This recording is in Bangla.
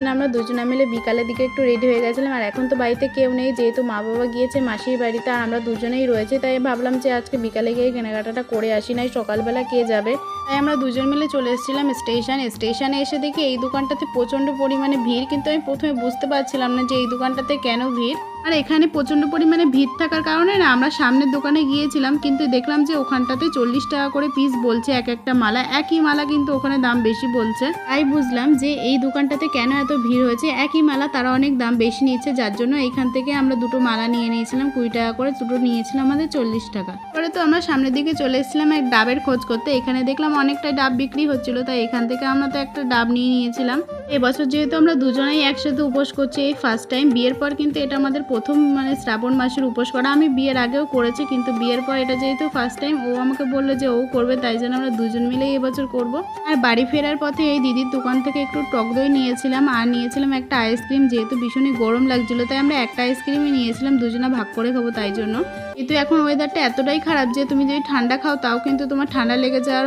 আমরা দুজনে মিলে বিকালের দিকে একটু রেডি হয়ে গেছিলাম। আর এখন তো বাড়িতে কেউ নেই, যেহেতু মা বাবা গিয়েছে মাসির বাড়িতে আর আমরা দুজনেই রয়েছে, তাই ভাবলাম যে আজকে বিকালে গিয়ে কেনাকাটাটা করে আসি, নাই সকালবেলা কে যাবে। তাই আমরা দুজন মিলে চলে এসেছিলাম স্টেশনে এসে দেখি এই দোকানটাতে প্রচণ্ড পরিমাণে ভিড়, কিন্তু আমি প্রথমে বুঝতে পারছিলাম না যে এই দোকানটাতে কেন ভিড়। আর এখানে প্রচণ্ড পরিমাণে ভিড় থাকার কারণে না আমরা সামনের দোকানে গিয়েছিলাম, কিন্তু দেখলাম যে ওখানটাতে 40 টাকা করে পিস বলছে এক একটা মালা, একই মালা কিন্তু ওখানে দাম বেশি বলছে। তাই বুঝলাম যে এই দোকানটাতে কেন এত ভিড় হয়েছে, একই মালা তারা অনেক দাম বেশি নিচ্ছে, যার জন্য এইখান থেকে আমরা দুটো মালা নিয়ে নিয়েছিলাম 20 টাকা করে, দুটো নিয়েছিলাম আমাদের 40 টাকা। পরে তো আমরা সামনের দিকে চলে এসেছিলাম এক ডাবের খোঁজ করতে, এখানে দেখলাম অনেকটাই ডাব বিক্রি হচ্ছিল, তাই এখান থেকে আমরা তো একটা ডাব নিয়ে নিয়েছিলাম। এবছর যেহেতু আমরা দুজনেই একসাথে উপোস করছি, এই ফার্স্ট টাইম, বিয়ের পর কিন্তু এটা আমাদের প্রথম শ্রাবণ মাসের উপোস করা। আমি বিয়ের আগেও করেছি, কিন্তু বিয়ের পর এটা যেহেতু ফার্স্ট টাইম, ও আমাকে বললো যে ও করবে, তাই জন্য আমরা দুজন মিলেই এবছর করব। আর বাড়ি ফেরার পথে এই দিদির দোকান থেকে একটু টক দই নিয়েছিলাম আর নিয়েছিলাম একটা আইসক্রিম, যেহেতু ভীষণই গরম লাগছিল তাই আমরা একটা আইসক্রিমই নিয়েছিলাম, দুজনে ভাগ করে খাবো তাই জন্য। কিন্তু এখন ওয়েদারটা এতটাই খারাপ যে তুমি যদি ঠান্ডা খাও তাও কিন্তু তোমার ঠান্ডা লেগে যাওয়ার